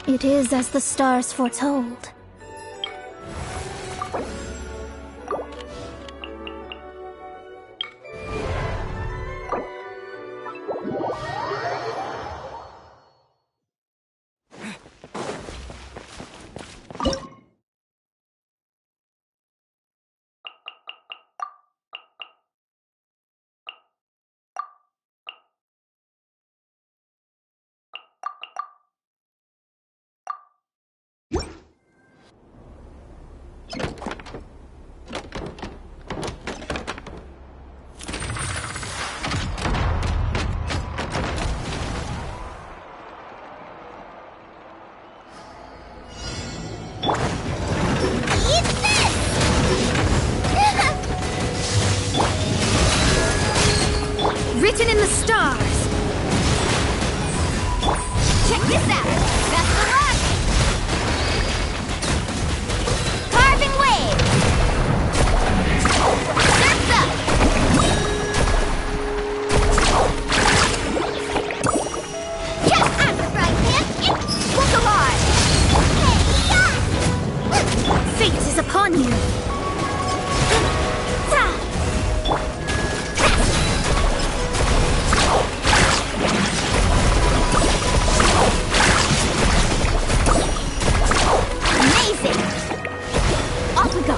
It is as the stars foretold. on you! Amazing! Off we go!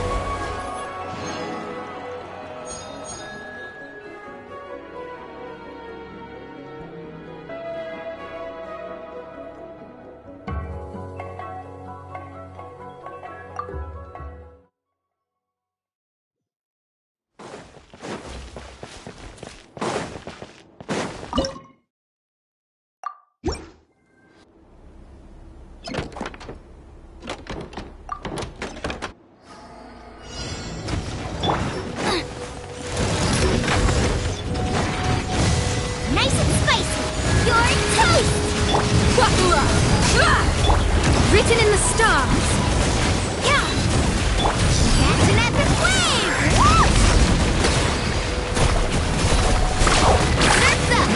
Written in the stars. Yeah. Catch an epic wave. Surf's up.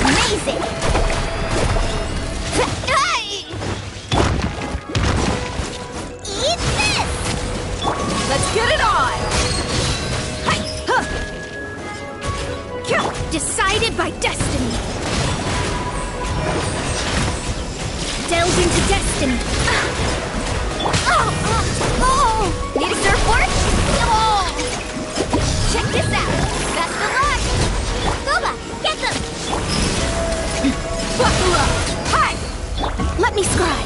Amazing. Eat this. Let's get it on. Decided by destiny. Delve into destiny. Need a surfboard? Oh. Check this out. Best of luck. Boba, get them. Buckle up. Hi. Let me scribe.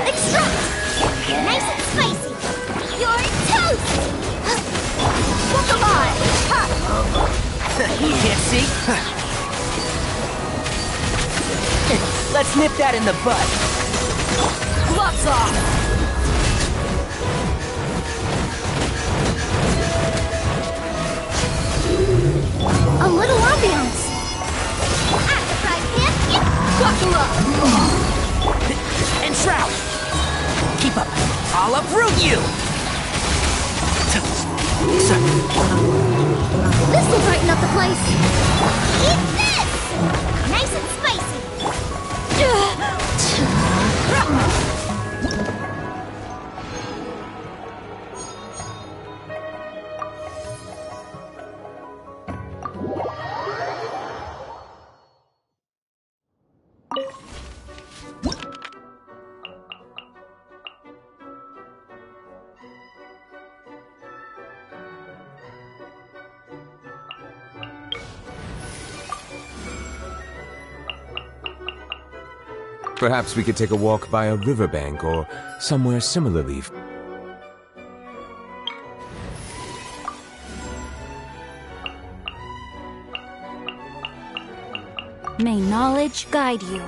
Extract! Nice and spicy! You're toast! Look alive! You can't see? Let's nip that in the bud. Gloves off! A little ambiance. At the fry pan, buckle up! And shroud! Keep up! I'll uproot you! This will brighten up the place. Eat this! Nice and spicy! Perhaps we could take a walk by a riverbank or somewhere similarly. May knowledge guide you.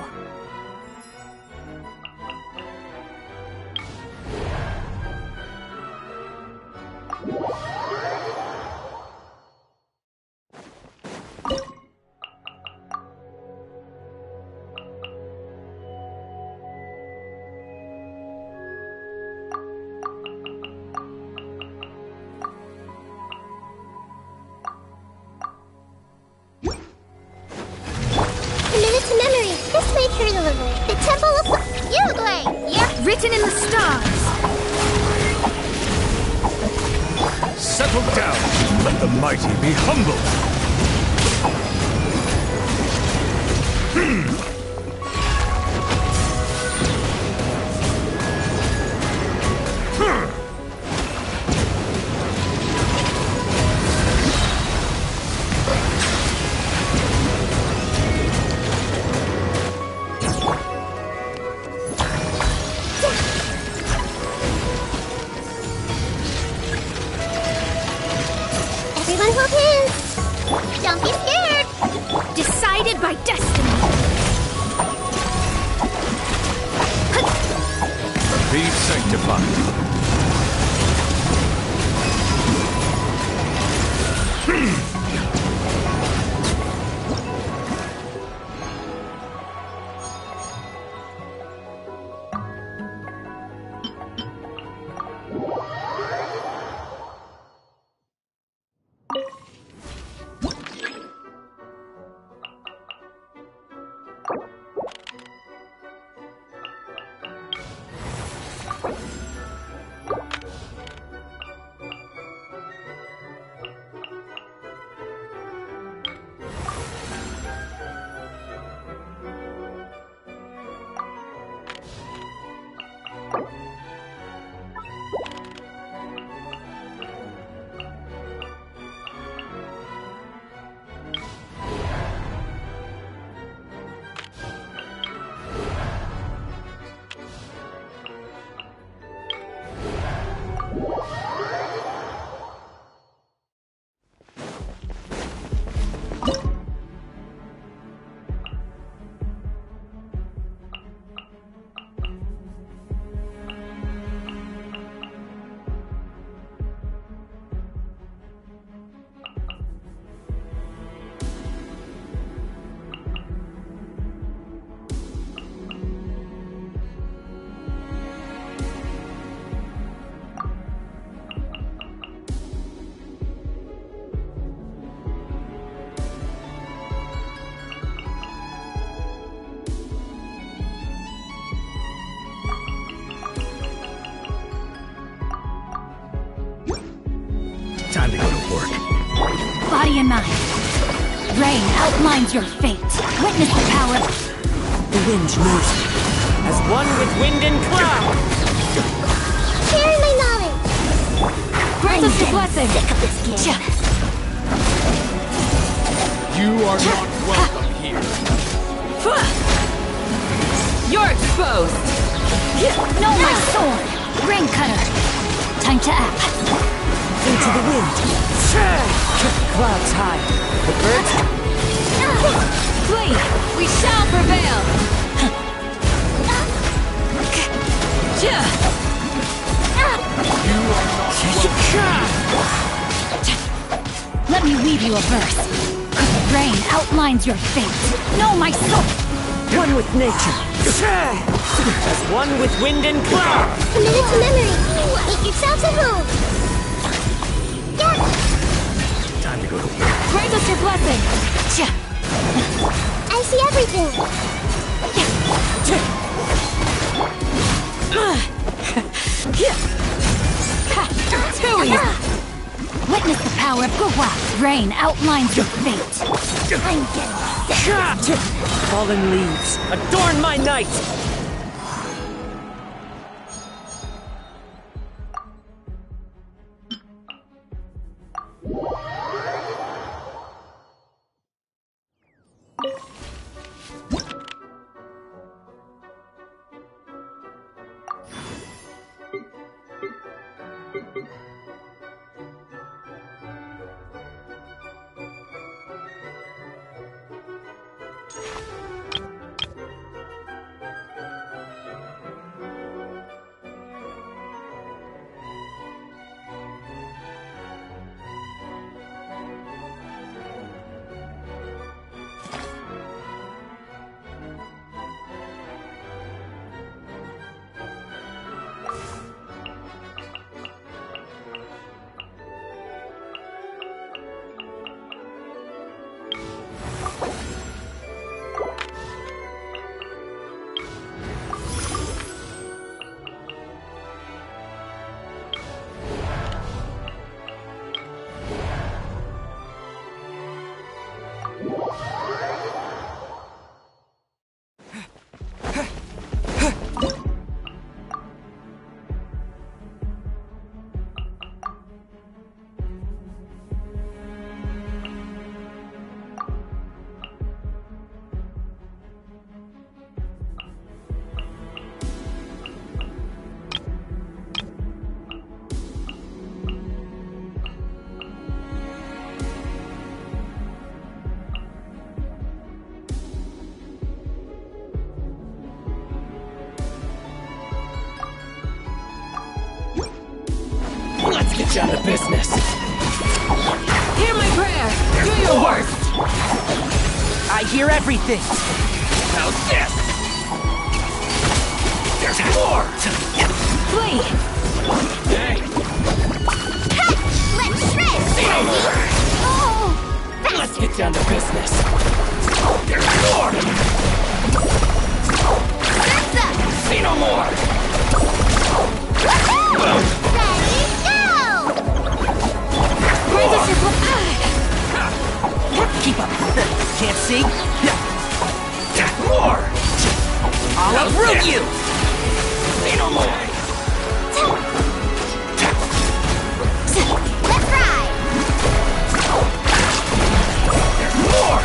Committed to memory. This way, true delivery. The Temple of Yugway. Yep. Written in the stars. Settle down. Let the mighty be humble. Everyone hold hands. Don't be scared. Decided by destiny. Be sanctified. Time to go to work. Body and mind. Rain outlines your fate. Witness the power. The wind knows me. As one with wind and cloud. Sharing my knowledge. Grant us your blessing. You are not welcome here. You're exposed. No, my sword. Ring cutter. Time to act. Into the wind. Clouds high. The birds. Flee. We shall prevail. Let me weave you a verse. Rain outlines your fate. Know my soul. One with nature. As one with wind and cloud. Committed to memory. Make yourselves at home. Yes. Time to go to work. Grant us your blessing. I see everything. Too easy. Witness the power of Gua. Rain outlines your fate. I'm getting Fallen leaves. Adorn my night. get down to business. Hear my prayer. Do your worst. I hear everything. How's this? There's more. Flee. Hey. Let's shred! Oh! Let's get down to business. There's more. That's up! See no more. Woohoo! Ready, go! Where's the circle? Keep up. Can't see? More. I'll uproot you. See no more. Let's ride! There's more.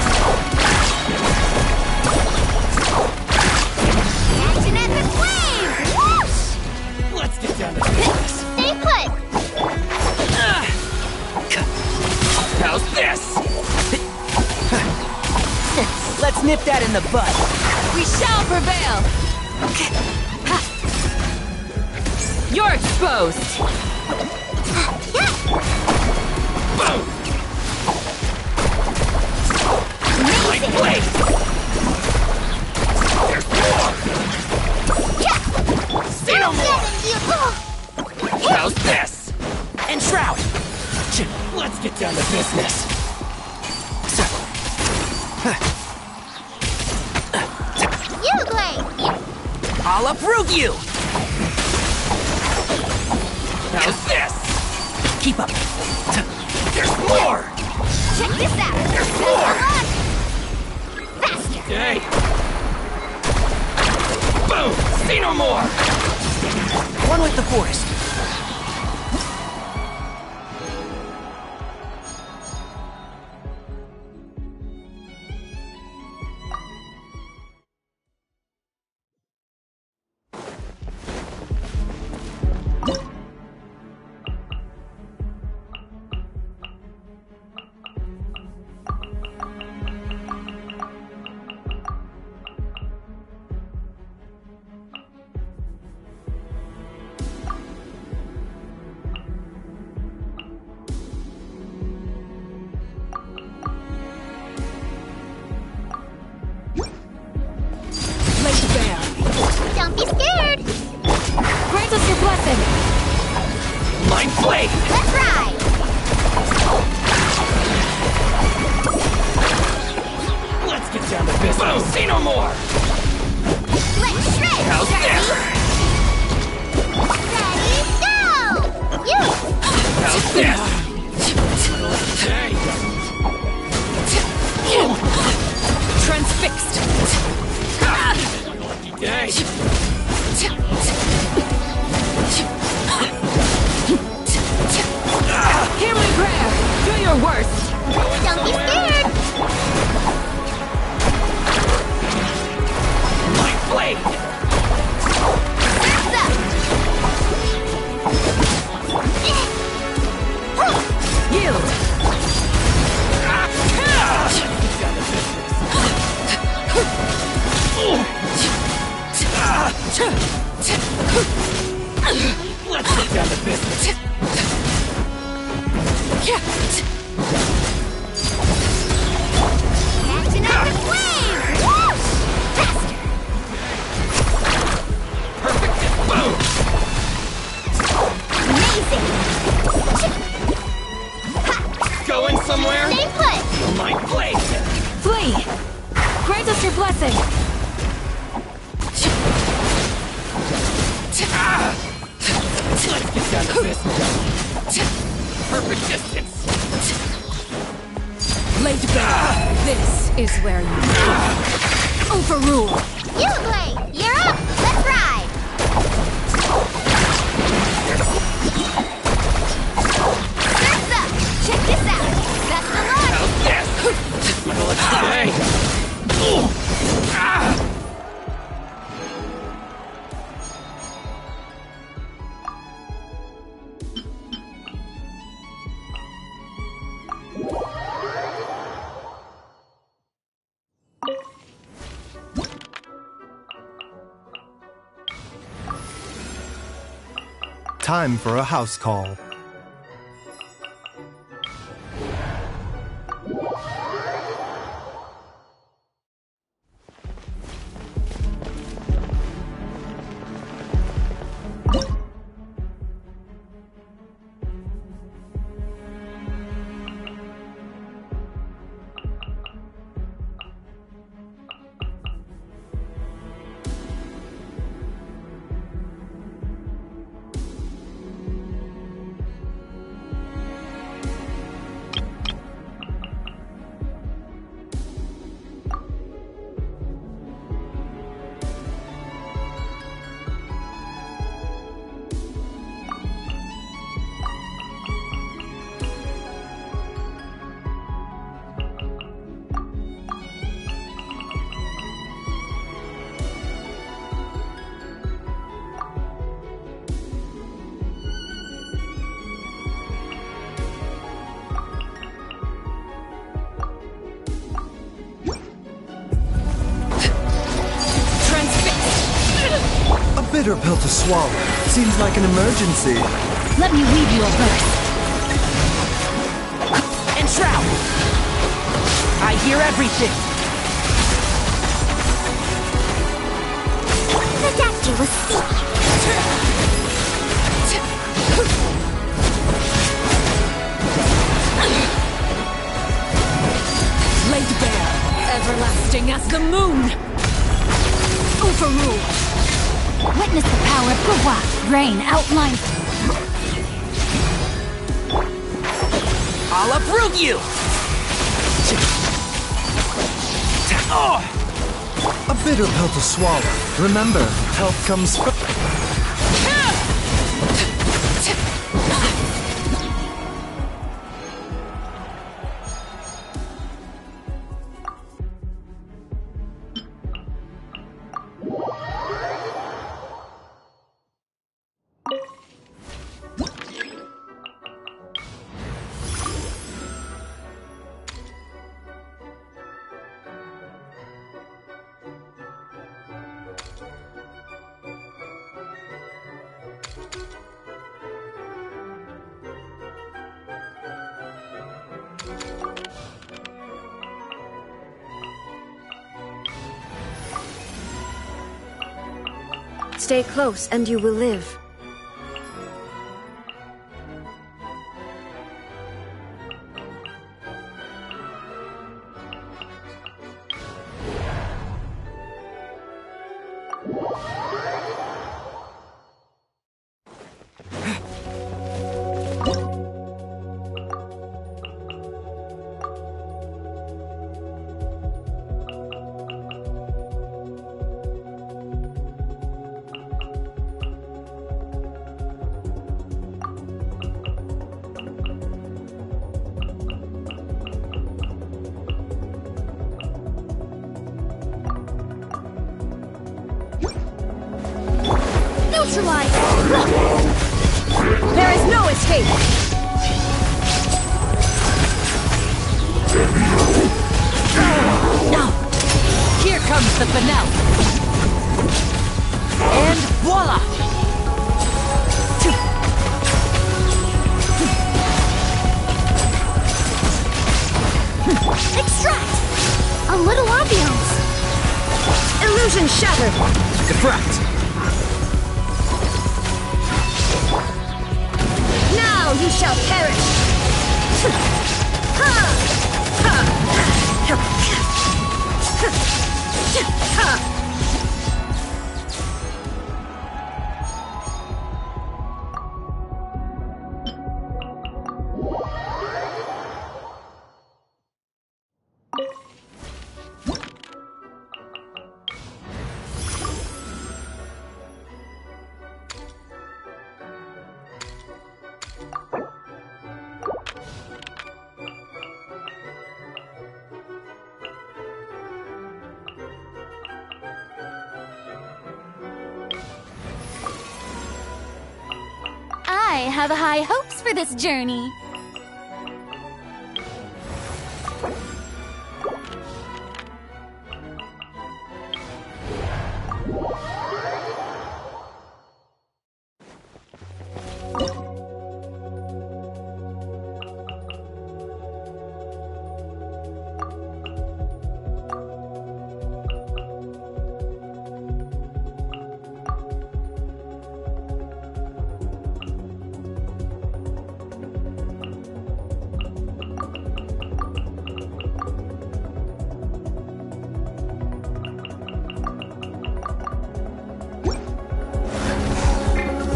Action at the flame! Whoosh! Let's get down to business. Stay put! How's this? Let's nip that in the bud. We shall prevail! You're exposed! Boom. Like Amazing! blade. There's more. See no more. How's this? And shroud. Let's get down to business. You, Blade! I'll uproot you. How's this? Keep up. There's more. Check this out! There's more. Faster! Hey. Boom. See no more. One with the forest. Don't be scared! Grant us your blessing! Mind blade. Let's ride! Let's get down to business. Boom. See no more. Let's shred! How's this? Ready, go! You! How's this? Hey. Transfixed! Hey. Hear my prayer! Do your worst! Don't be scared! My blade. That's up! Yield! Let's get down to business. Action at the flame! Whoosh! Faster! Perfect. Boom. Amazing! Going somewhere? Stay put! My blade. Flee! Grant us your blessing! Let's get down to business. Perfect distance. Laid bare. This is where you overrule. You, Blade! You're up! Let's ride! Surf's up! Check this out! That's the launch! How's this? Let's stay. Time for a house call. bitter pill to swallow. Seems like an emergency. Let me weave you a verse. Enshroud! I hear everything! The doctor will see. Laid bare, everlasting as the moon. Overrule. Witness the power of Gwa. Rain outline. I'll uproot you! A bitter pill to swallow. Remember, health comes first. Stay close and you will live. Neutralize! There is no escape! Now, here comes the finale! And voila! Extract! A little ambiance. Illusion shattered! Diffract! Now you shall perish! I have high hopes for this journey.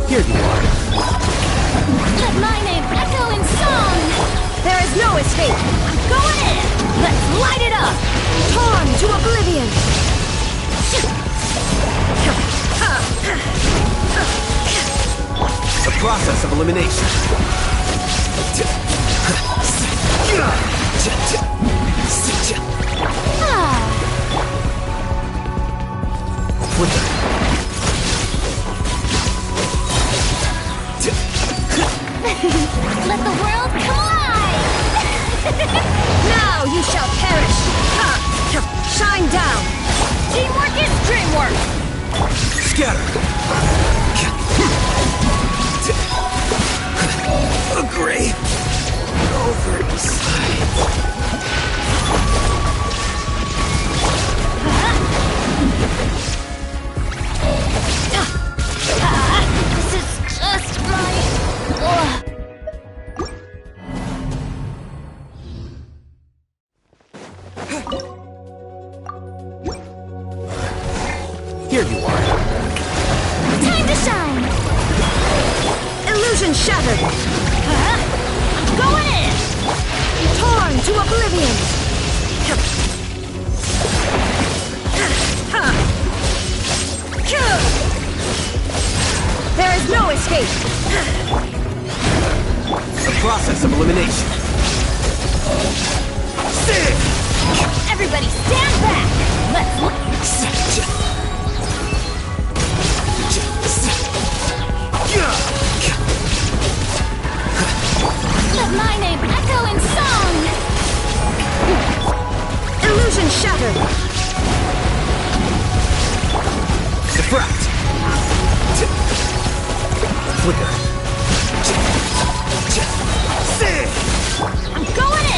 Here you are. Let my name echo in song! There is no escape! I'm going in! Let's light it up! Torn to oblivion! The process of elimination. With the Let the world come alive! Now you shall perish! Shine down! Teamwork is dreamwork! scatter. Agree. This is just my... Here you are. Time to shine! Illusion shattered! Going in! Torn to oblivion! There is no escape! The process of elimination. Everybody stand back! Let my name echo in song! Illusion shattered! Diffract. Flicker. I'm going in!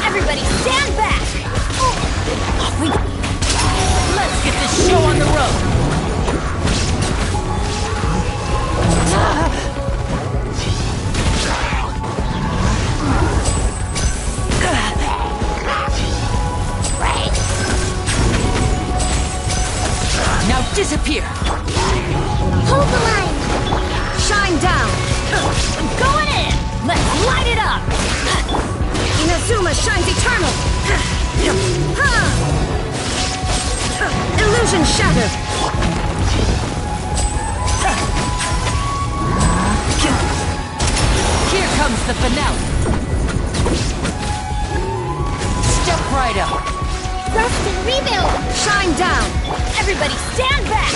Everybody stand back! Let's get this show on the road. Now disappear. Hold the line. Shine down! I'm going in! Let's light it up! Inazuma shines eternal! Illusion shattered! Here comes the finale. Step right up. Rest and rebuild. Shine down! Everybody stand back!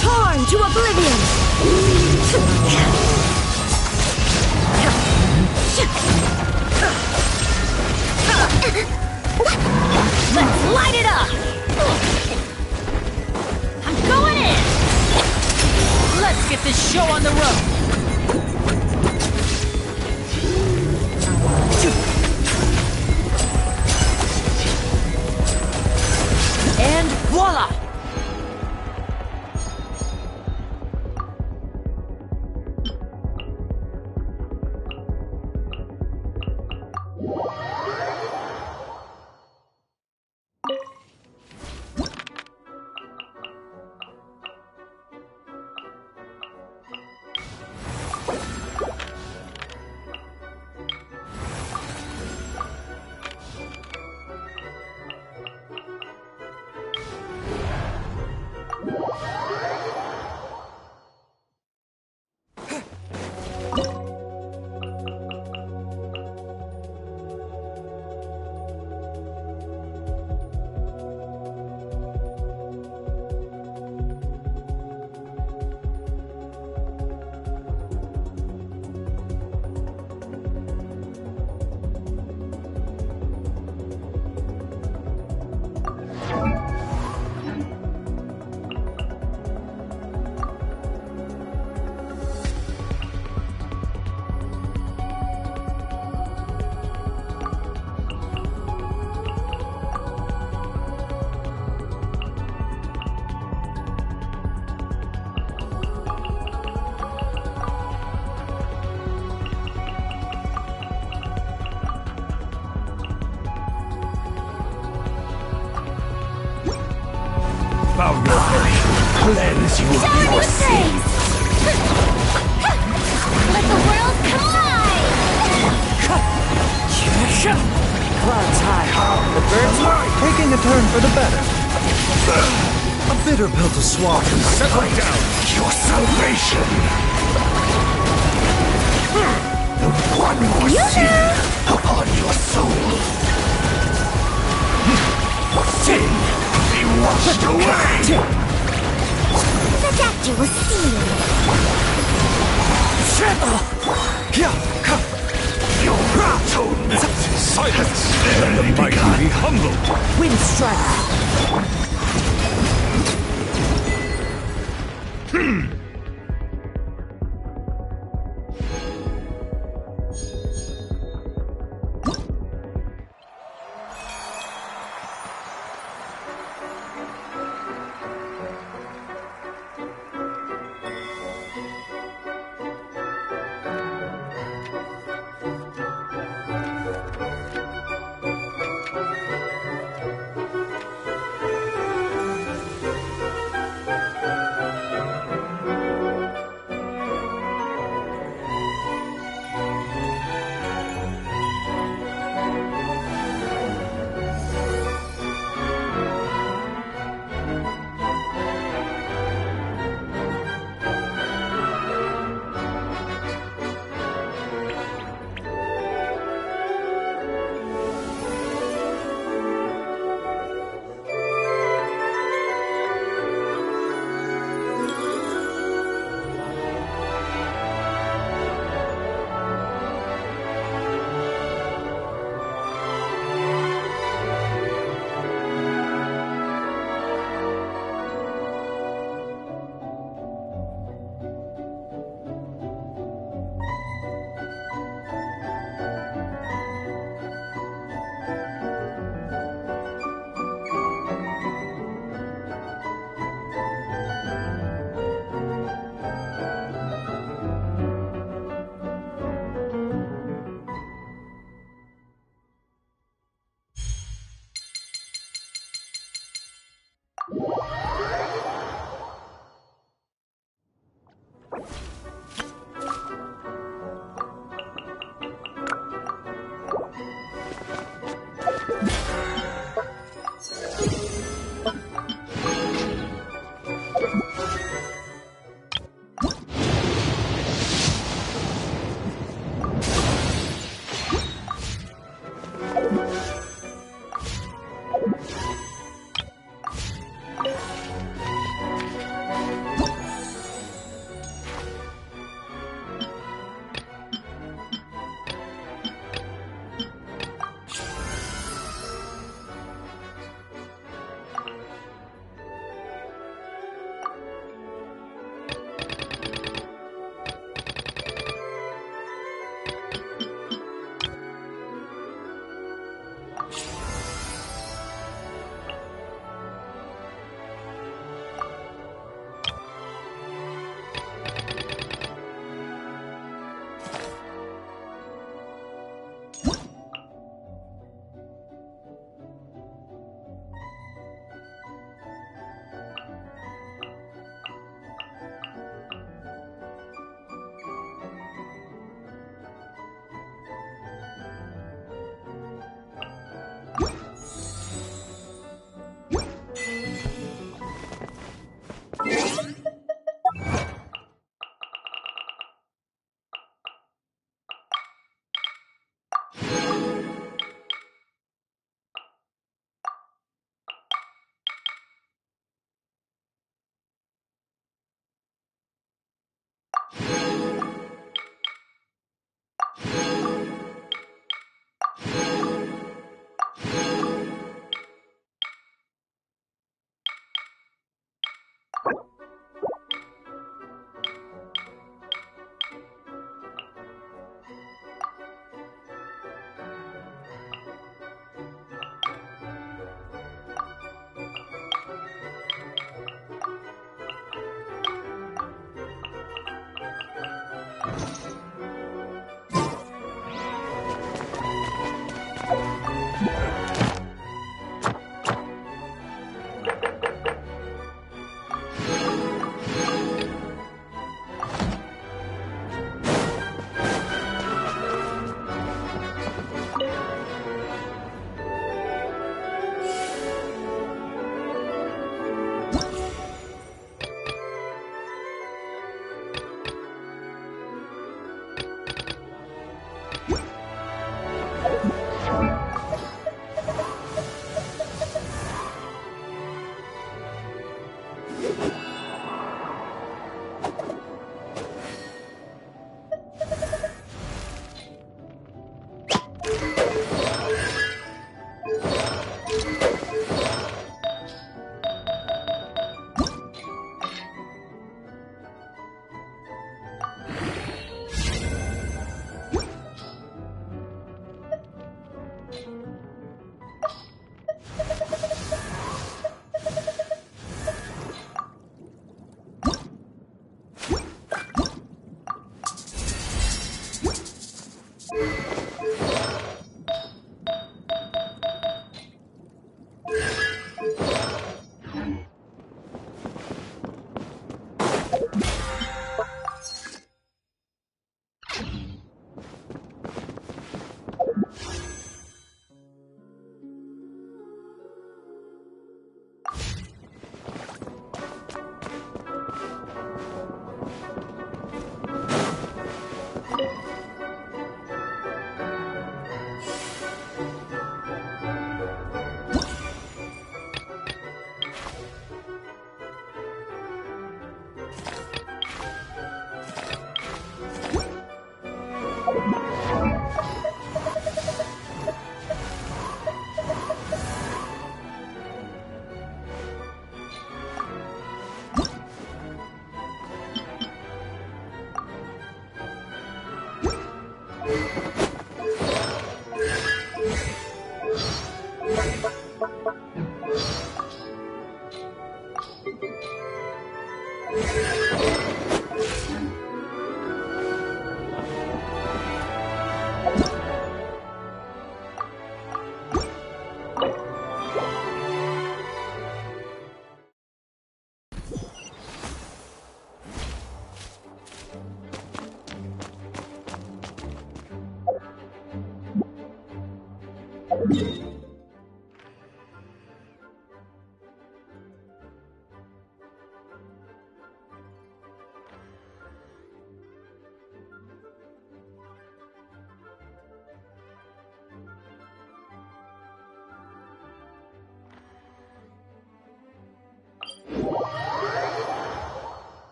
Torn to oblivion! Let's light it up! I'm going in! Let's get this show on the road. And voila! bow your head. Cleanse you of Shower your new sins. Let the world collide! Clouds high. The birds Taking a turn for the better. A bitter pill to swallow. Settle down. Your salvation. One more sin upon your soul. Sin be washed away. The doctor will see you. Your atonement. Silence. Let the mighty be humbled. wind strike.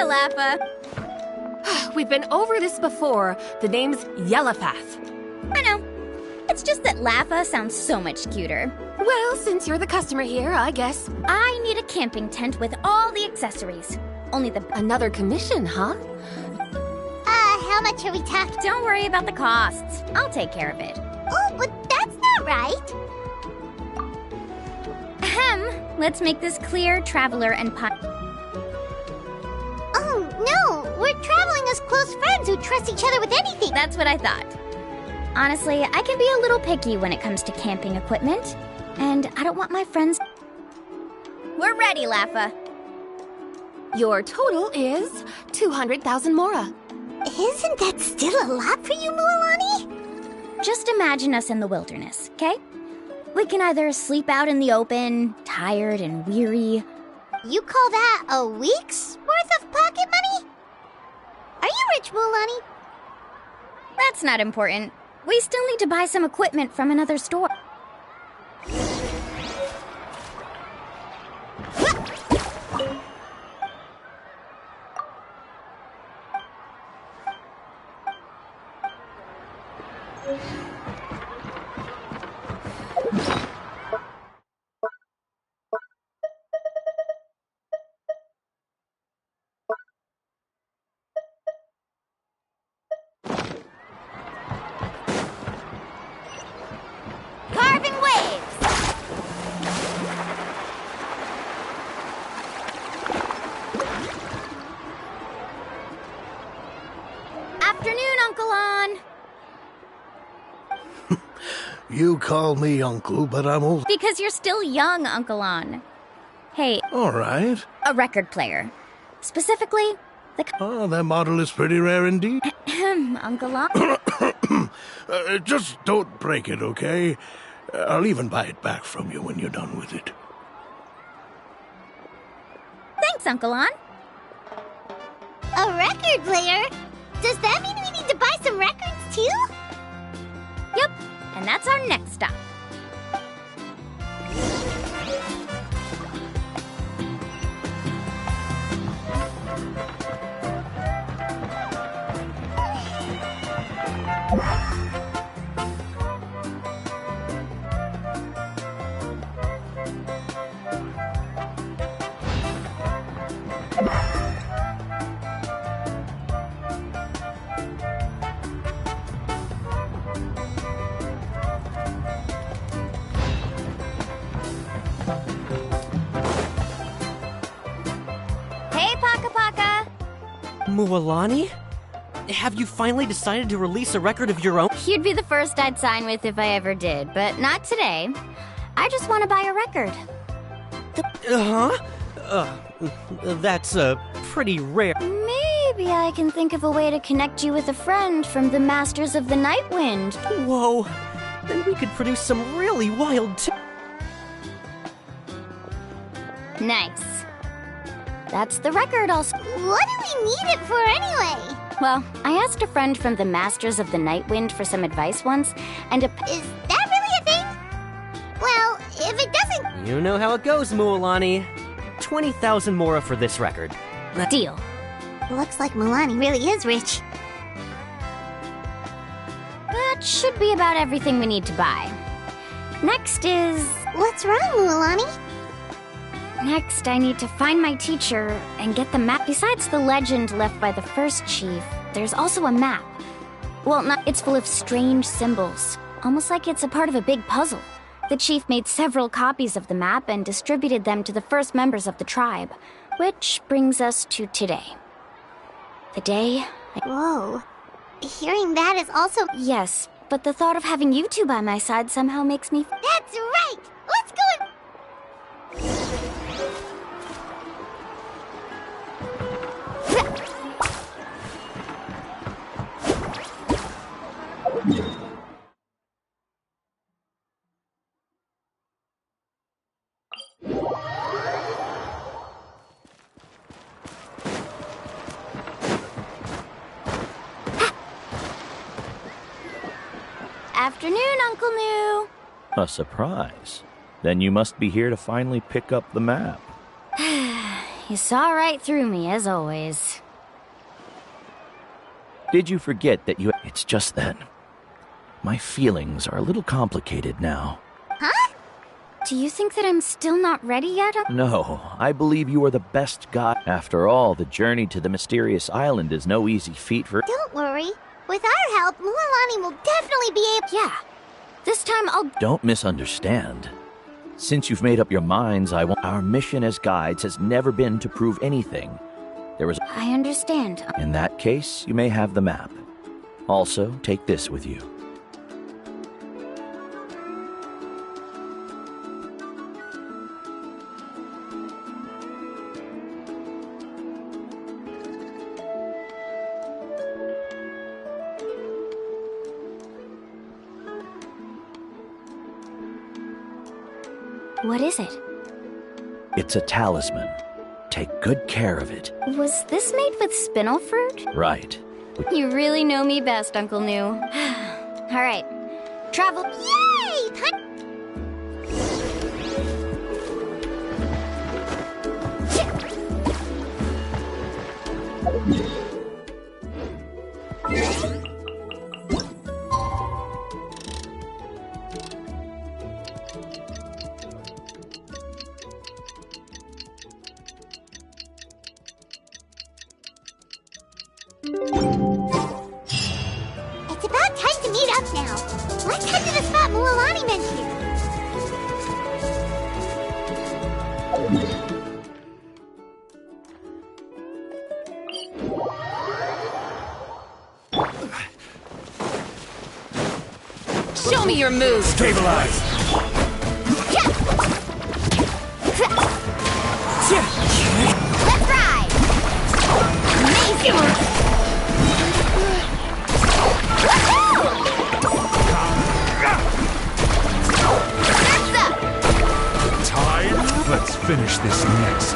Lappa. We've been over this before. The name's Yellowpath. I know. It's just that Lappa sounds so much cuter. Well, since you're the customer here, I guess. I need a camping tent with all the accessories. Only the... Another commission, huh? How much are we talking? Don't worry about the costs. I'll take care of it. Oh, but that's not right. Ahem. Let's make this clear, traveler and Oh, no! We're traveling as close friends who trust each other with anything! That's what I thought. Honestly, I can be a little picky when it comes to camping equipment. And I don't want my friends... We're ready, Lappa. Your total is 200,000 mora. Isn't that still a lot for you, Mualani? Just imagine us in the wilderness, okay? We can either sleep out in the open, tired and weary. You call that a week's worth of pocket money? Are you rich, Mualani? That's not important. We still need to buy some equipment from another store. You call me uncle, but I'm old. Because you're still young, Uncle On. Hey, All right. a record player. Specifically, the... Oh, that model is pretty rare indeed. Uncle On? Just don't break it, okay? I'll even buy it back from you when you're done with it. Thanks, Uncle On. A record player? Does that mean we need to buy some records too? Yep, and that's our next stop. Hey, Paka Paka! Mualani? Have you finally decided to release a record of your own? You'd be the first I'd sign with if I ever did, but not today. I just want to buy a record. That's pretty rare. Maybe I can think of a way to connect you with a friend from the Masters of the Night Wind. Whoa, then we could produce some really wild Nice. That's the record I'll... What do we need it for anyway? Well, I asked a friend from the Masters of the Night Wind for some advice once, and Is that really a thing? Well, if it doesn't... You know how it goes, Mualani. 20,000 mora for this record. Deal. Looks like Mualani really is rich. That should be about everything we need to buy. Next is... What's wrong, Mualani? Next, I need to find my teacher and get the map. Besides the legend left by the first chief, there's also a map. Well, it's full of strange symbols, almost like it's a part of a big puzzle. The chief made several copies of the map and distributed them to the first members of the tribe, which brings us to today. The day... Whoa. Hearing that is also... Yes, but the thought of having you two by my side somehow makes me... That's right! Let's go and... Afternoon, Uncle New. A surprise. Then you must be here to finally pick up the map. You saw right through me, as always. Did you forget that you... It's just that... My feelings are a little complicated now. Huh? Do you think that I'm still not ready yet? No, I believe you are the best guy. After all, the journey to the mysterious island is no easy feat for... Don't worry. With our help, Mualani will definitely be able... Yeah. This time I'll... Don't misunderstand. Since you've made up your minds, I won't... Our mission as guides has never been to prove anything. There was... I understand. In that case, you may have the map. Also, take this with you. What is it? It's a talisman. Take good care of it. Was this made with spinel fruit? Right. You really know me best, Uncle New. All right. Travel. Yay! It's about time to meet up now. Let's head to the spot Mualani mentioned. Show me your moves. Stabilize. Let's ride! Amazing! Surf's up! Tide. Let's finish this next.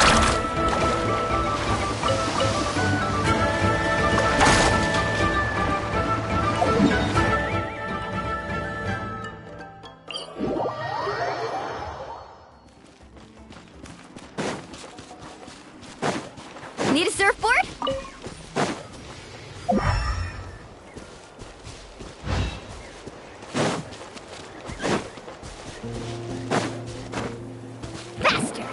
Need a surfboard? Faster!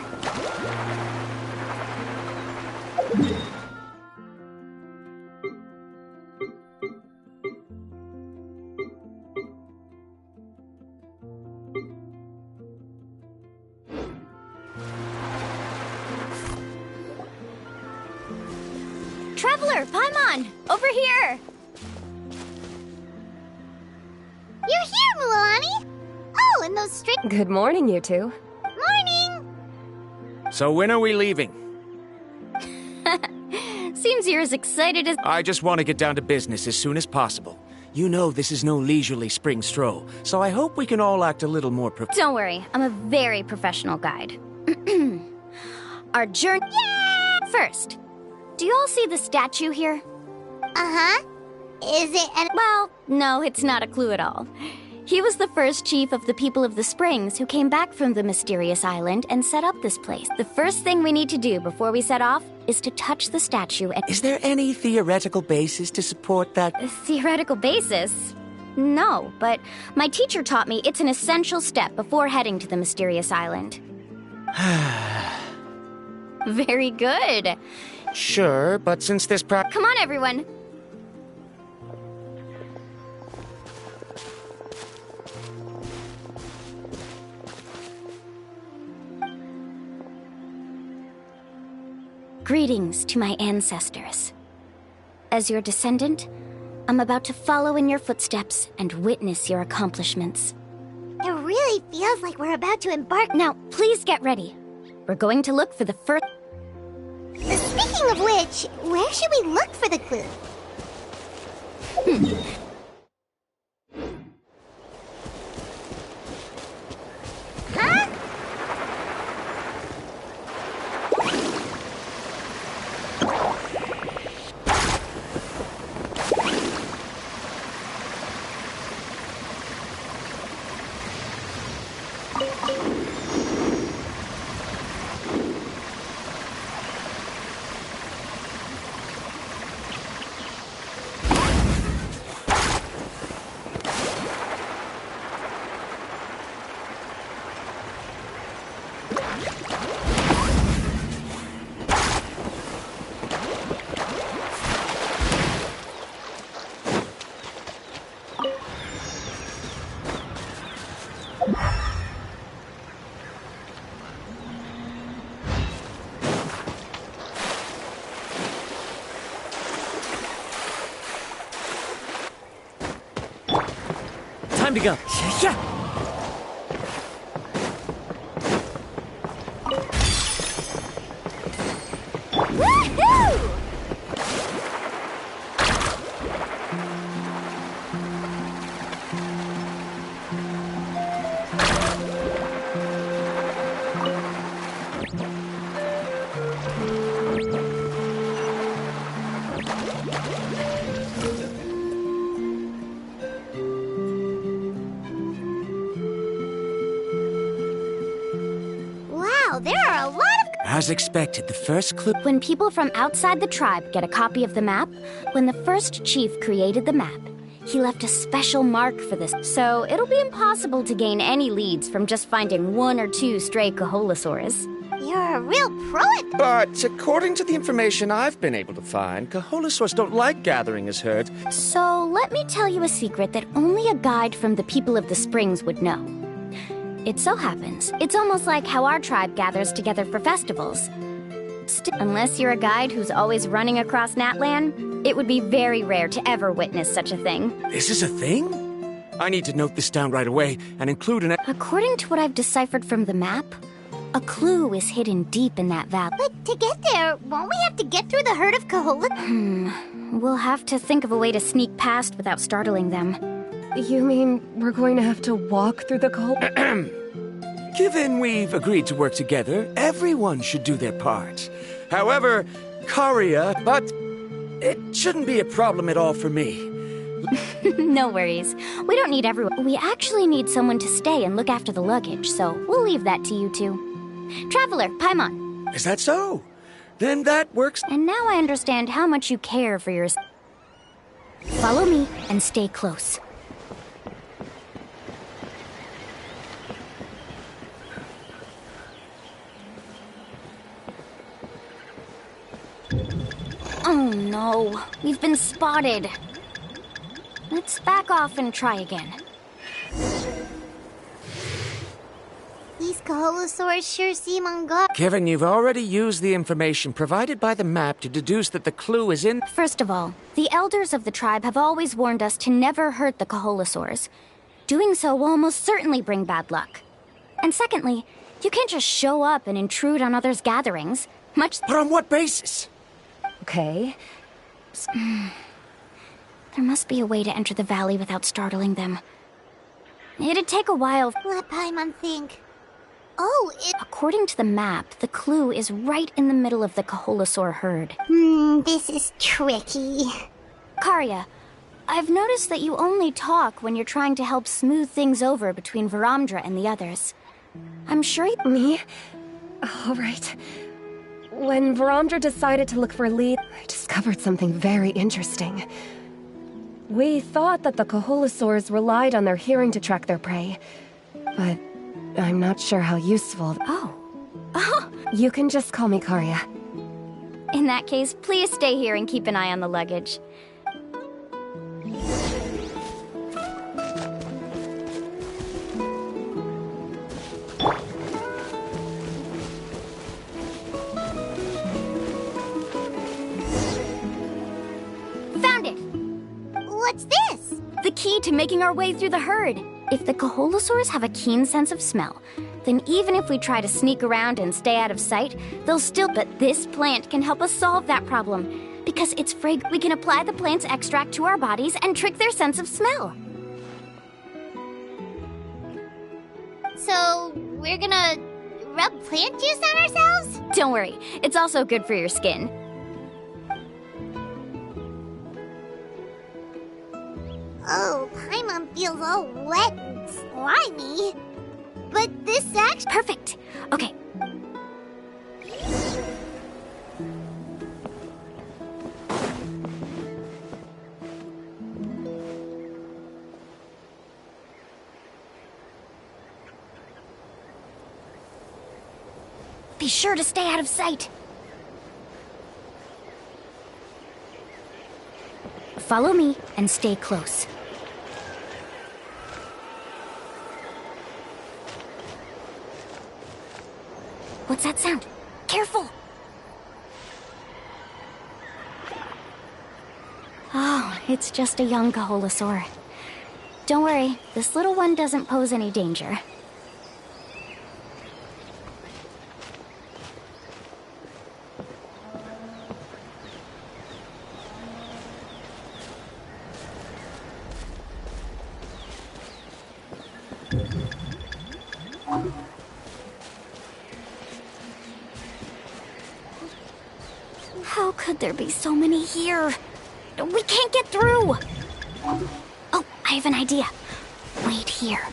Traveler, Paimon! Over here! You're here, Mulani! Oh, and those straight... Good morning, you two. Morning! So when are we leaving? Seems you're as excited as... I just want to get down to business as soon as possible. You know this is no leisurely spring stroll, so I hope we can all act a little more Don't worry, I'm a very professional guide. Our journey... First, do you all see the statue here? Uh-huh. Is it an... Well, no, it's not a clue at all. He was the first chief of the people of the Springs who came back from the mysterious island and set up this place. The first thing we need to do before we set off is to touch the statue and... Is there any theoretical basis to support that? Theoretical basis? No, but my teacher taught me it's an essential step before heading to the mysterious island. Very good. Sure, but since this Come on, everyone. Greetings to my ancestors. As your descendant, I'm about to follow in your footsteps and witness your accomplishments. It really feels like we're about to embark... Now, please get ready. We're going to look for the first... Speaking of which, where should we look for the clue? Huh? Time to go. Yeah. Wow, there are a lot of... As expected, the first clue... When people from outside the tribe get a copy of the map, when the first chief created the map, he left a special mark for this. So it'll be impossible to gain any leads from just finding one or two stray Caholosaurs. You're a real pro at... But according to the information I've been able to find, Caholosaurs don't like gathering as herds. So let me tell you a secret that only a guide from the people of the Springs would know. It so happens, it's almost like how our tribe gathers together for festivals. Unless you're a guide who's always running across Natlan, it would be very rare to ever witness such a thing. This is a thing? I need to note this down right away and include an... According to what I've deciphered from the map, a clue is hidden deep in that valley. But to get there, won't we have to get through the herd of Kahola? We'll have to think of a way to sneak past without startling them. You mean we're going to have to walk through the cold? Given we've agreed to work together, everyone should do their part. However, Karia, but it shouldn't be a problem at all for me. No worries. We don't need everyone. We actually need someone to stay and look after the luggage, so we'll leave that to you two. Traveler, Paimon. Is that so? Then that works. And now I understand how much you care for your... Follow me and stay close. Oh no, we've been spotted. Let's back off and try again. These Kaholosaurs sure seem on guard. Given you've already used the information provided by the map to deduce that the clue is in... First of all, the elders of the tribe have always warned us to never hurt the Kaholosaurs. Doing so will almost certainly bring bad luck. And secondly, you can't just show up and intrude on others' gatherings. But on what basis? Okay. There must be a way to enter the valley without startling them. It'd take a while. Let Paimon think. Oh, According to the map, the clue is right in the middle of the Kaholosaur herd. This is tricky. Karia, I've noticed that you only talk when you're trying to help smooth things over between Varamdra and the others. I'm sure Me? All right. When Varamdra decided to look for a lead, I discovered something very interesting. We thought that the Kaholosaurs relied on their hearing to track their prey, but I'm not sure how useful... Oh. You can just call me Karia. In that case, please stay here and keep an eye on the luggage. Found it! What's this? The key to making our way through the herd. If the Kaholosaurs have a keen sense of smell, then even if we try to sneak around and stay out of sight, they'll still... But this plant can help us solve that problem. Because it's we can apply the plant's extract to our bodies and trick their sense of smell. So, we're gonna rub plant juice on ourselves? Don't worry, it's also good for your skin. Oh, Paimon feels all wet and slimy. But this actually... Perfect. Okay. Be sure to stay out of sight. Follow me and stay close. What's that sound? Careful! Oh, it's just a young Kaholosaur. Don't worry, this little one doesn't pose any danger. How could there be so many here? We can't get through! Oh, I have an idea. Wait here.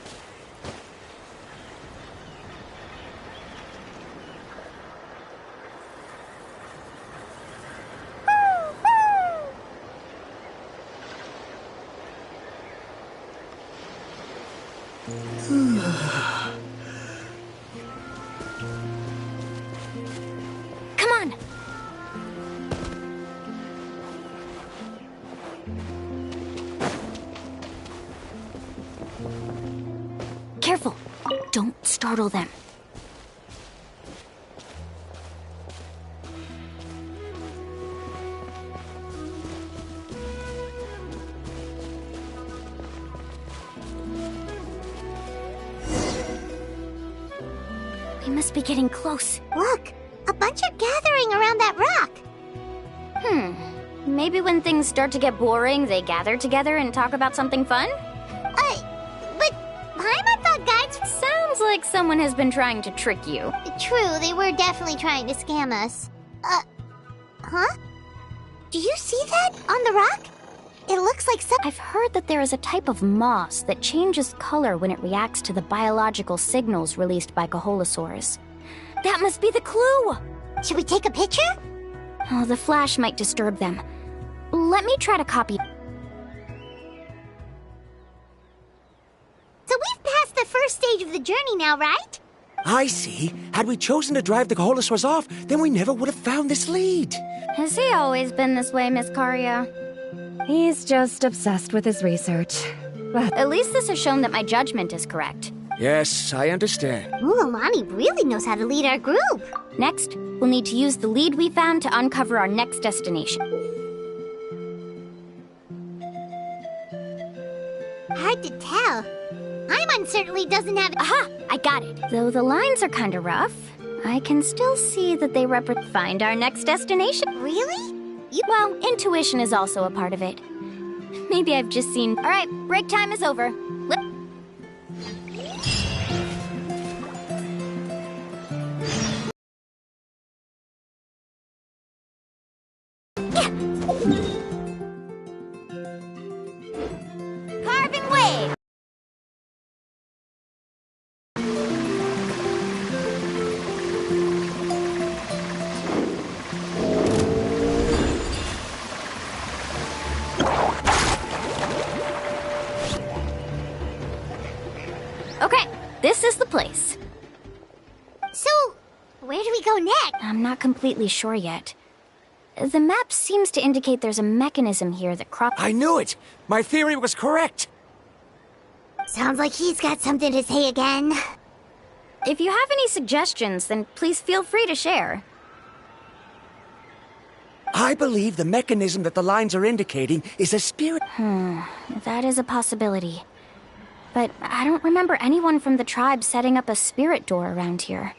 Come on! Careful! Don't startle them. must be getting close. Look, a bunch are gathering around that rock. Maybe when things start to get boring, they gather together and talk about something fun? But Paimon thought guides... Sounds like someone has been trying to trick you. True, they were definitely trying to scam us. Huh? Do you see that on the rock? It looks like some... I've heard that there is a type of moss that changes color when it reacts to the biological signals released by Kaholosaurs. That must be the clue! Should we take a picture? Oh, the flash might disturb them. Let me try to copy. So we've passed the first stage of the journey now, right? I see. Had we chosen to drive the Kaholosaurs off, then we never would have found this lead. Has he always been this way, Miss Karia? He's just obsessed with his research. But At least this has shown that my judgment is correct. Yes, I understand. Mulamani really knows how to lead our group. Next, we'll need to use the lead we found to uncover our next destination. Hard to tell. Paimon certainly doesn't have... Aha! I got it. Though the lines are kind of rough, I can still see that they find our next destination. Really? Well, intuition is also a part of it. Maybe I've just seen... All right, break time is over. Carving way! Okay, this is the place. So, where do we go next? I'm not completely sure yet. The map seems to indicate there's a mechanism here that I knew it! My theory was correct! Sounds like he's got something to say again. If you have any suggestions, then please feel free to share. I believe the mechanism that the lines are indicating is a spirit... That is a possibility. But I don't remember anyone from the tribe setting up a spirit door around here.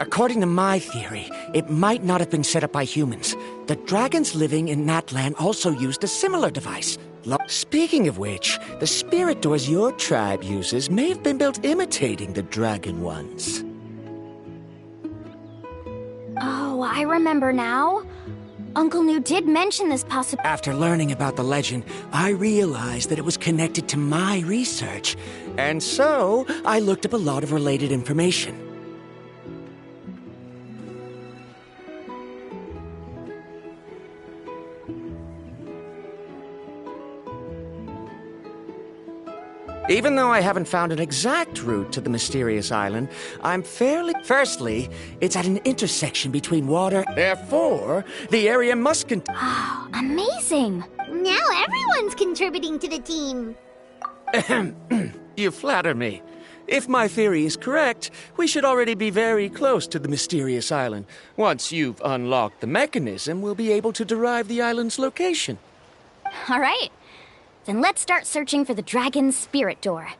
According to my theory, it might not have been set up by humans. The dragons living in that land also used a similar device. Speaking of which, the spirit doors your tribe uses may have been built imitating the dragon ones. Oh, I remember now. Uncle New did mention this possibility. After learning about the legend, I realized that it was connected to my research. And so, I looked up a lot of related information. Even though I haven't found an exact route to the mysterious island, I'm fairly... Firstly, it's at an intersection between water. Therefore, the area must Oh, amazing! Now everyone's contributing to the team. You flatter me. If my theory is correct, we should already be very close to the mysterious island. Once you've unlocked the mechanism, we'll be able to derive the island's location. All right. Then let's start searching for the dragon's spirit door.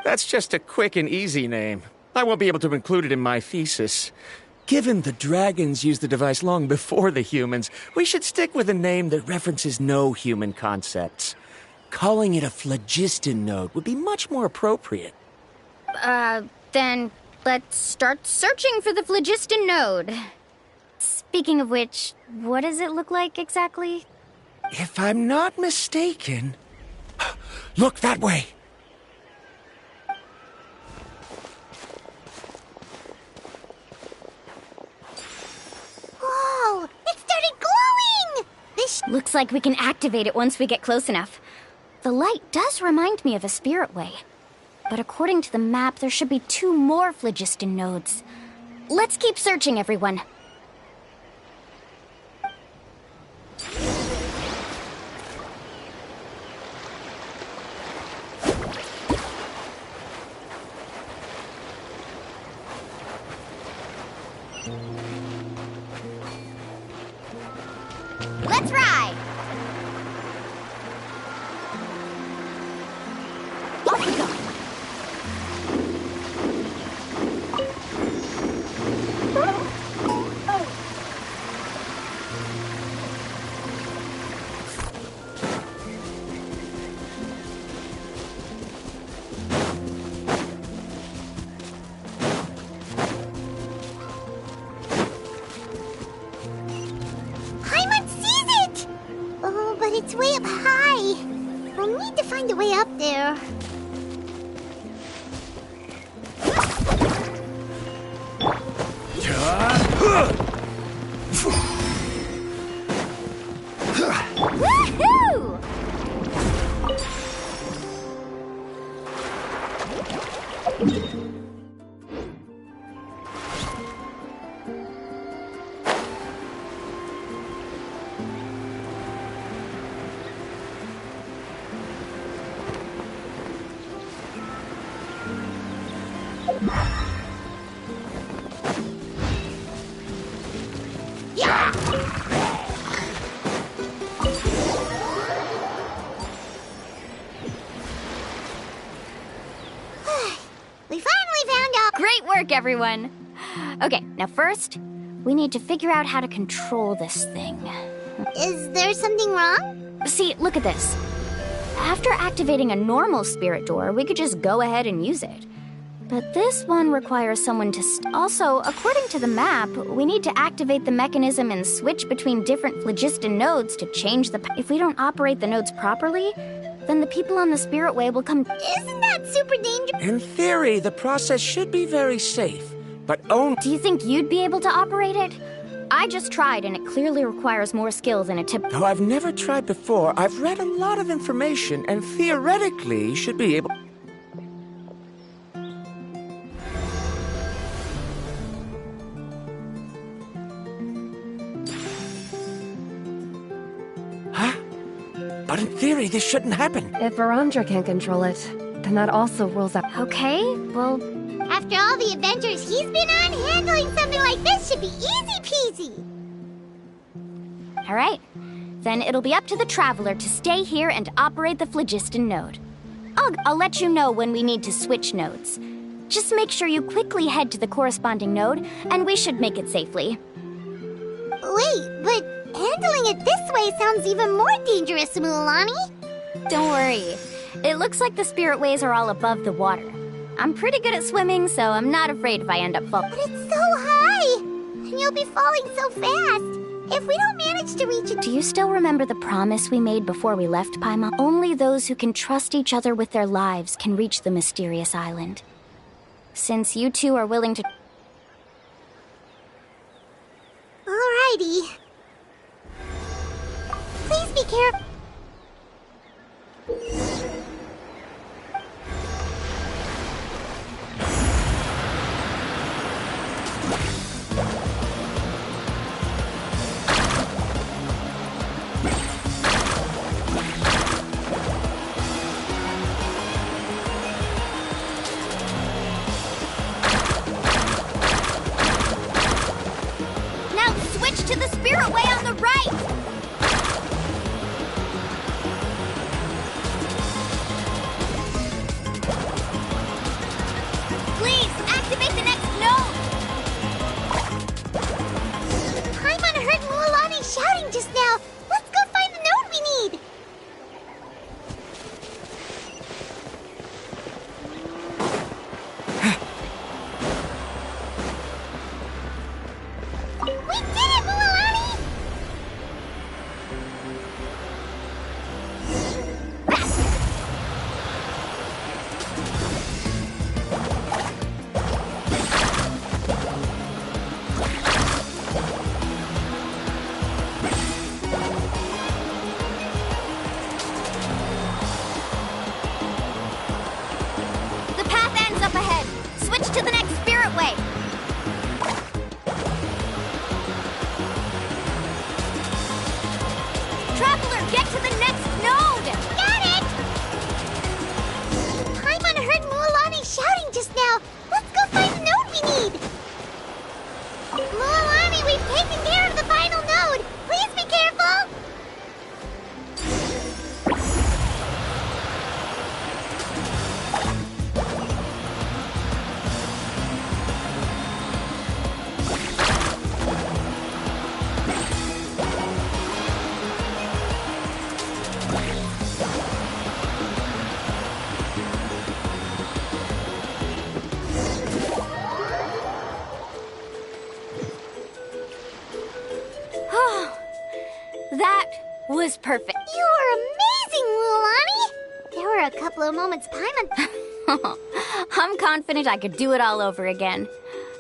That's just a quick and easy name. I won't be able to include it in my thesis. Given the dragons used the device long before the humans, we should stick with a name that references no human concepts. Calling it a phlogiston node would be much more appropriate. Then let's start searching for the phlogiston node. Speaking of which, what does it look like exactly? If I'm not mistaken... Look that way! Whoa, it's Looks like we can activate it once we get close enough. The light does remind me of a spirit way. But according to the map, there should be 2 more phlogiston nodes. Let's keep searching, everyone. Let's ride! Off we go! It's way up high. We'll need to find a way up there. Woohoo! We finally found out. Great work, everyone. Okay, now first, we need to figure out how to control this thing. Is there something wrong? See, look at this. After activating a normal spirit door, we could just go ahead and use it. But this one requires someone to also, according to the map, we need to activate the mechanism and switch between different phlogiston nodes to change the... If we don't operate the nodes properly, then the people on the spirit way will come... Isn't that super dangerous? In theory, the process should be very safe, but only... Do you think you'd be able to operate it? I just tried, and it clearly requires more skill than a tip... Though I've never tried before, I've read a lot of information and theoretically should be able... Huh? But in theory, this shouldn't happen. If Verandra can't control it, then that also rules out... Okay, well... After all the adventures he's been on, handling something like this should be easy peasy. All right. Then it'll be up to the Traveler to stay here and operate the phlogiston node. I'll let you know when we need to switch nodes. Just make sure you quickly head to the corresponding node, and we should make it safely. Wait, but handling it this way sounds even more dangerous, Mulani. Don't worry. It looks like the spirit ways are all above the water. I'm pretty good at swimming, so I'm not afraid if I end up falling. But it's so high! And you'll be falling so fast! If we don't manage to reach it... Do you still remember the promise we made before we left, Paimon? Only those who can trust each other with their lives can reach the mysterious island. Since you two are willing to... Alrighty. Please be careful. To the spirit way on the right! was perfect. You are amazing, Mulan! There were a couple of moments Paimon... I'm confident I could do it all over again.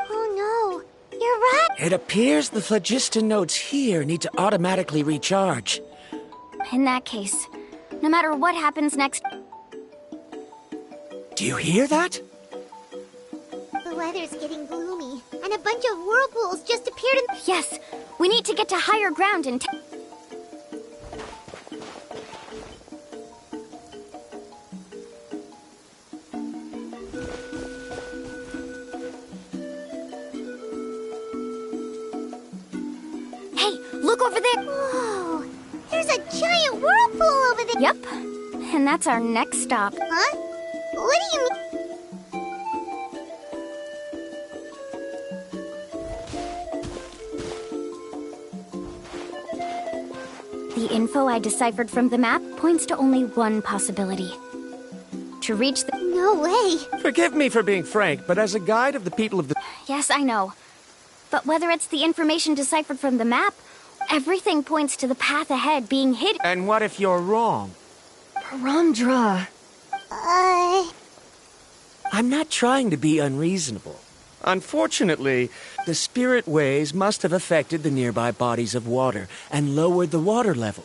Oh no, you're right. It appears the phlogiston nodes here need to automatically recharge. In that case, no matter what happens next... Do you hear that? The weather's getting gloomy, and a bunch of whirlpools just appeared in... Yes, we need to get to higher ground and... Hey, look over there! Whoa, there's a giant whirlpool over there! Yep, and that's our next stop. Huh? What do you mean? The info I deciphered from the map points to only one possibility. To reach the... No way! Forgive me for being frank, but as a guide of the people of the... Yes, I know. But whether it's the information deciphered from the map, everything points to the path ahead being hidden. And what if you're wrong? Verandra. I'm not trying to be unreasonable. Unfortunately, the spirit waves must have affected the nearby bodies of water and lowered the water level.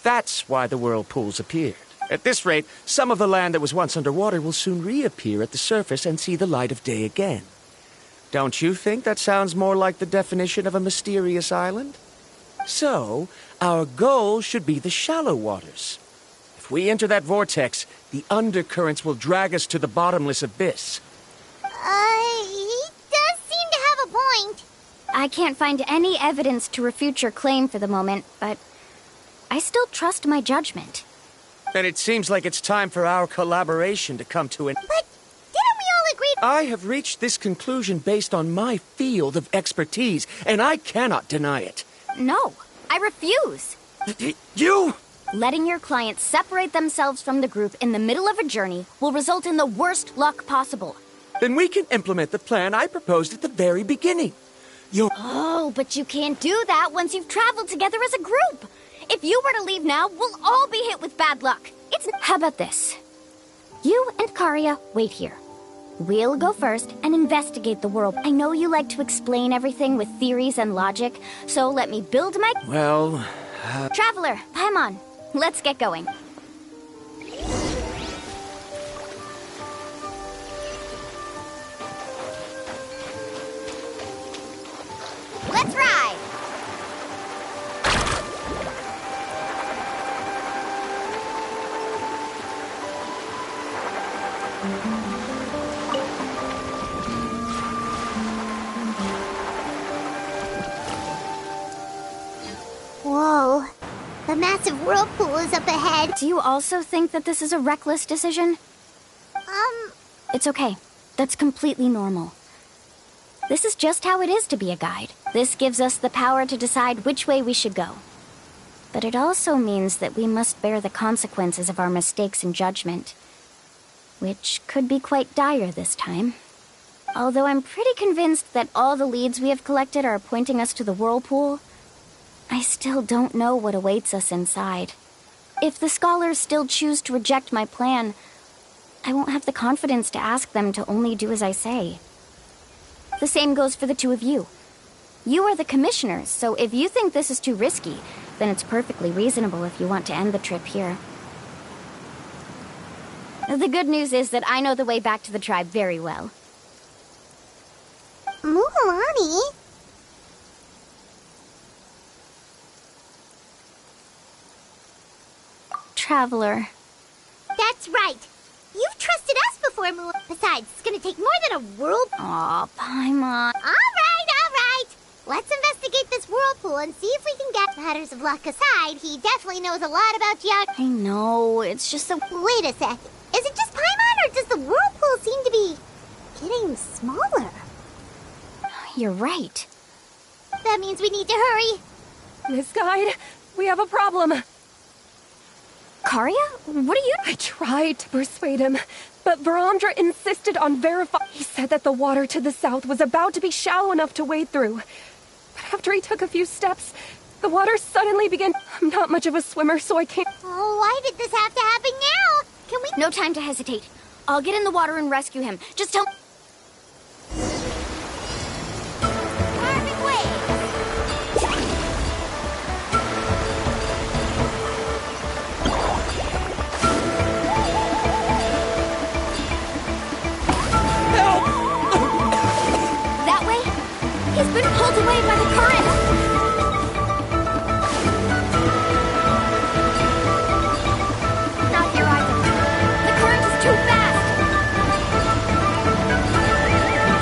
That's why the whirlpools appeared. At this rate, some of the land that was once underwater will soon reappear at the surface and see the light of day again. Don't you think that sounds more like the definition of a mysterious island? So, our goal should be the shallow waters. If we enter that vortex, the undercurrents will drag us to the bottomless abyss. He does seem to have a point. I can't find any evidence to refute your claim for the moment, but I still trust my judgment. And it seems like it's time for our collaboration to come to an... But didn't we all agree... I have reached this conclusion based on my field of expertise, and I cannot deny it. No, I refuse. You... Letting your clients separate themselves from the group in the middle of a journey will result in the worst luck possible. Then we can implement the plan I proposed at the very beginning. Oh, but you can't do that once you've traveled together as a group. If you were to leave now, we'll all be hit with bad luck. How about this? You and Karia wait here. We'll go first and investigate the world. I know you like to explain everything with theories and logic, so let me build my... Well... Traveler, Paimon, let's get going. Let's ride! Whoa. The massive whirlpool is up ahead. Do you also think that this is a reckless decision? It's okay. That's completely normal. This is just how it is to be a guide. This gives us the power to decide which way we should go. But it also means that we must bear the consequences of our mistakes in judgment, which could be quite dire this time. Although I'm pretty convinced that all the leads we have collected are pointing us to the whirlpool, I still don't know what awaits us inside. If the scholars still choose to reject my plan, I won't have the confidence to ask them to only do as I say. The same goes for the two of you. You are the commissioners, so if you think this is too risky, then it's perfectly reasonable if you want to end the trip here. The good news is that I know the way back to the tribe very well. Mulan? Traveler. That's right. You've trusted us before, Mulan. Besides, it's gonna take more than a whirlpool. Aw, Paimon. All right. Let's investigate this whirlpool and see if we can get... Matters of luck aside, he definitely knows a lot about geography. I know, it's just so... Wait a sec. Is it just Paimon, or does the whirlpool seem to be getting smaller? You're right. That means we need to hurry. Miss Guide, we have a problem. Karia? What are you... I tried to persuade him, but Verandra insisted on verifying. He said that the water to the south was about to be shallow enough to wade through. But after he took a few steps, The water suddenly began. I'm not much of a swimmer, so I can't. Oh, why did this have to happen now? Can we... No time to hesitate. I'll get in the water and rescue him. Just tell... Perfect way. That way? He's been pulled away by the current! Not here either. The current is too fast!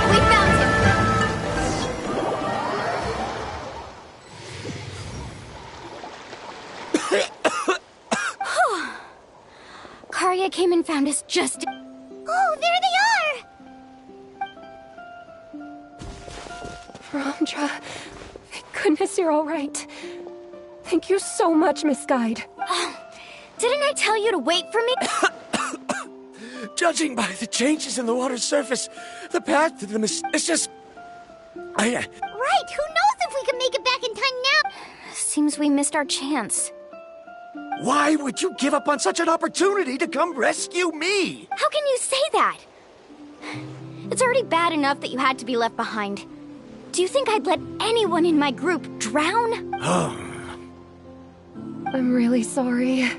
We found him! Karya came and found us just... Oh, there they are! Brandra, thank goodness you're all right. Thank you so much, Miss Guide. Didn't I tell you to wait for me? Judging by the changes in the water's surface, the path to the it's just... Right, who knows if we can make it back in time now? Seems we missed our chance. Why would you give up on such an opportunity to come rescue me? How can you say that? It's already bad enough that you had to be left behind. Do you think I'd let anyone in my group drown? I'm really sorry.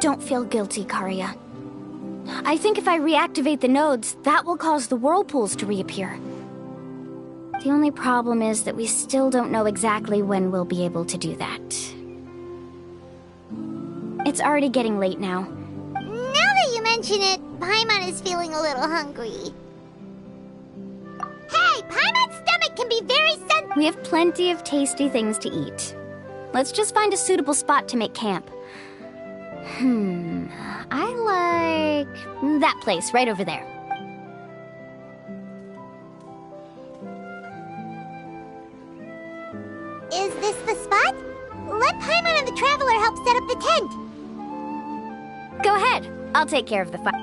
Don't feel guilty, Karya. I think if I reactivate the nodes, that will cause the whirlpools to reappear. The only problem is that we still don't know exactly when we'll be able to do that. It's already getting late now. Now that you mention it, Paimon is feeling a little hungry. Hey, Paimon's stomach can be very sensitive. We have plenty of tasty things to eat. Let's just find a suitable spot to make camp. I like that place right over there. Is this the spot? Let Paimon and the Traveler help set up the tent. Go ahead. I'll take care of the fire.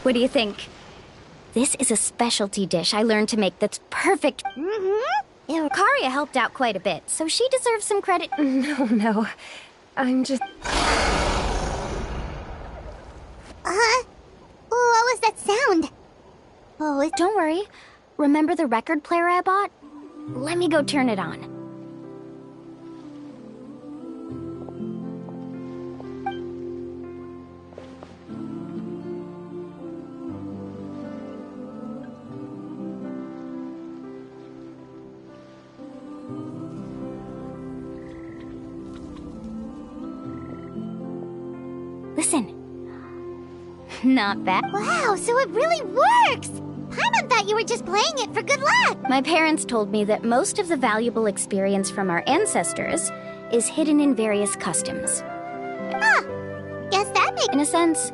What do you think? This is a specialty dish I learned to make that's perfect. Karya helped out quite a bit, so she deserves some credit. No. I'm just... What was that sound? Oh, Don't worry. Remember the record player I bought? Let me go turn it on. Listen. Not bad. Wow, so it really works! Paimon thought you were just playing it for good luck! My parents told me that most of the valuable experience from our ancestors is hidden in various customs. Guess that makes... In a sense,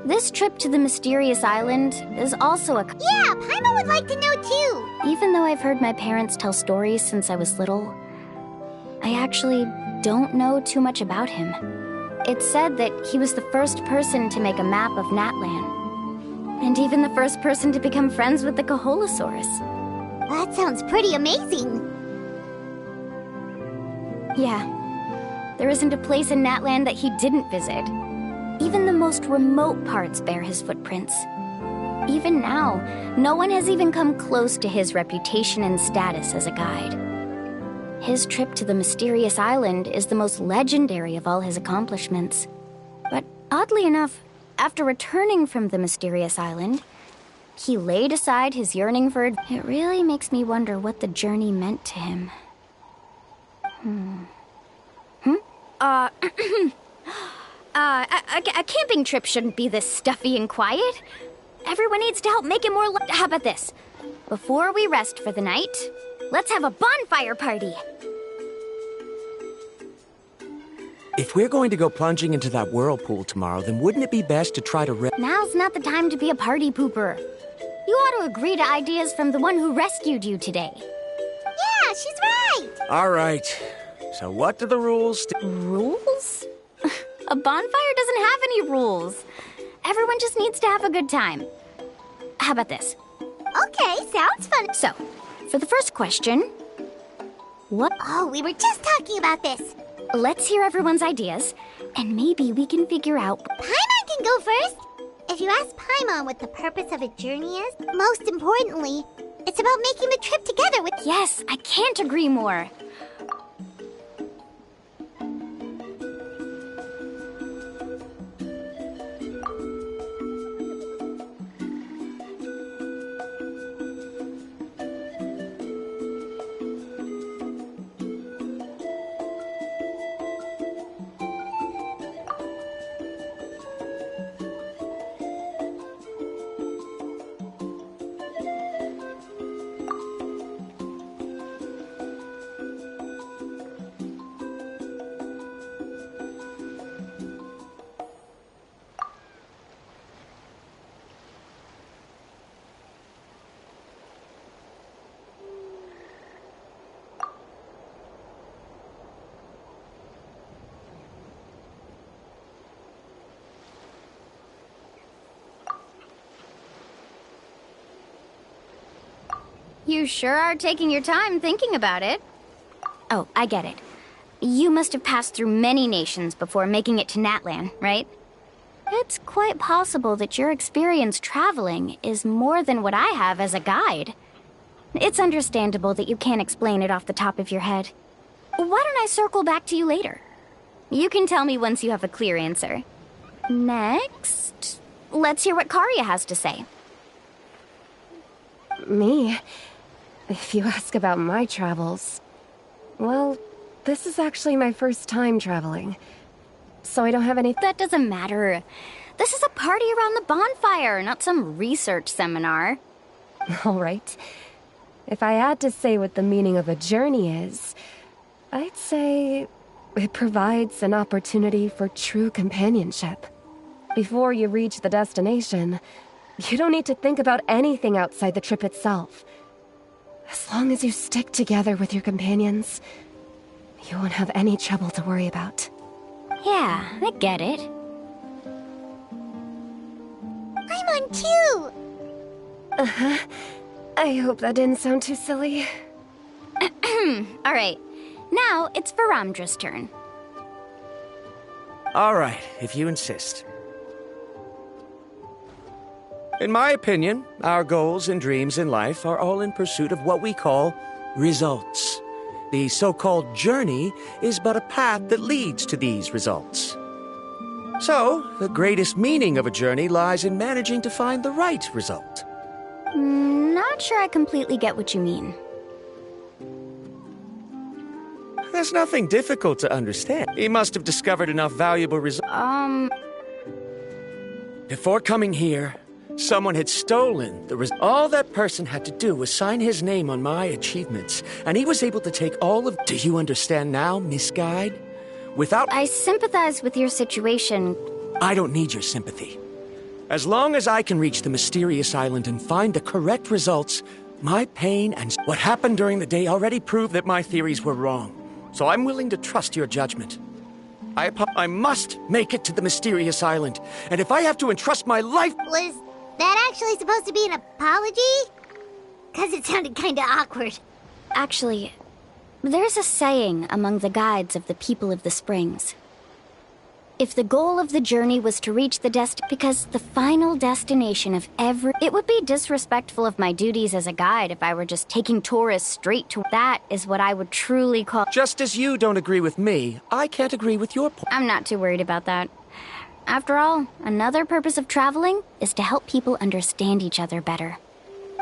this trip to the mysterious island is also a... Yeah, Paimon would like to know too! Even though I've heard my parents tell stories since I was little, I actually don't know too much about him. It's said that he was the first person to make a map of Natlan, and even the first person to become friends with the Kaholosaurus. That sounds pretty amazing. Yeah. There isn't a place in Natland that he didn't visit. Even the most remote parts bear his footprints. Even now, no one has even come close to his reputation and status as a guide. His trip to the mysterious island is the most legendary of all his accomplishments. But oddly enough, after returning from the mysterious island, he laid aside his yearning for it. It really makes me wonder what the journey meant to him. A camping trip shouldn't be this stuffy and quiet. Everyone needs to help make it more How about this? Before we rest for the night, let's have a bonfire party. If we're going to go plunging into that whirlpool tomorrow, then wouldn't it be best to try to Now's not the time to be a party pooper. You ought to agree to ideas from the one who rescued you today. Yeah, she's right. All right. So what do the rules... Rules? A bonfire doesn't have any rules. Everyone just needs to have a good time. How about this? Okay, sounds fun. So, for the first question, what? Oh, we were just talking about this. Let's hear everyone's ideas, and maybe we can figure out... Paimon can go first. If you ask Paimon what the purpose of a journey is, most importantly, it's about making the trip together with... Yes, I can't agree more. You sure are taking your time thinking about it. Oh, I get it. You must have passed through many nations before making it to Natlan, right? It's quite possible that your experience traveling is more than what I have as a guide. It's understandable that you can't explain it off the top of your head. Why don't I circle back to you later? You can tell me once you have a clear answer. Next, let's hear what Karya has to say. Me? If you ask about my travels... Well, this is actually my first time traveling. So I don't have any... That doesn't matter. This is a party around the bonfire, not some research seminar. All right. If I had to say what the meaning of a journey is, I'd say it provides an opportunity for true companionship. Before you reach the destination, you don't need to think about anything outside the trip itself. As long as you stick together with your companions, you won't have any trouble to worry about. Yeah, I get it. I'm on too! Uh-huh. I hope that didn't sound too silly. Alright, now it's Varamdra's turn. All right, if you insist. In my opinion, our goals and dreams in life are all in pursuit of what we call results. The so-called journey is but a path that leads to these results. So, the greatest meaning of a journey lies in managing to find the right result. Not sure I completely get what you mean. There's nothing difficult to understand. He must have discovered enough valuable results. Before coming here, someone had stolen the all that person had to do was sign his name on my achievements, and he was able to take all of... Do you understand now, Miss Guide? Without... I sympathize with your situation. I don't need your sympathy. As long as I can reach the mysterious island and find the correct results, my pain and what happened during the day already proved that my theories were wrong. So I'm willing to trust your judgment. I must make it to the mysterious island, and if I have to entrust my life... Was that actually supposed to be an apology? 'cause it sounded kinda awkward. Actually, there's a saying among the guides of the people of the springs. If the goal of the journey was to reach the because the final destination of it would be disrespectful of my duties as a guide if I were just taking tourists straight to that is what I would truly call. Just as you don't agree with me, I can't agree with your point. I'm not too worried about that. After all, another purpose of traveling is to help people understand each other better.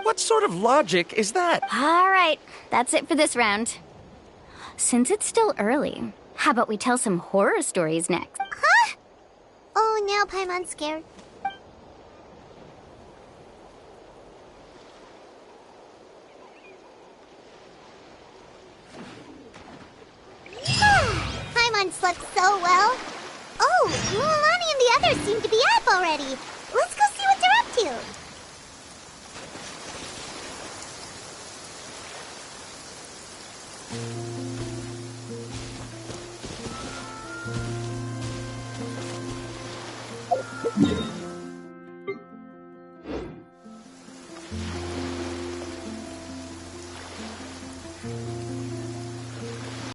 What sort of logic is that? All right, that's it for this round. Since it's still early, how about we tell some horror stories next? Huh? Oh, now Paimon's scared. Paimon slept so well. Oh, Mulan and the others seem to be up already. Let's go see what they're up to.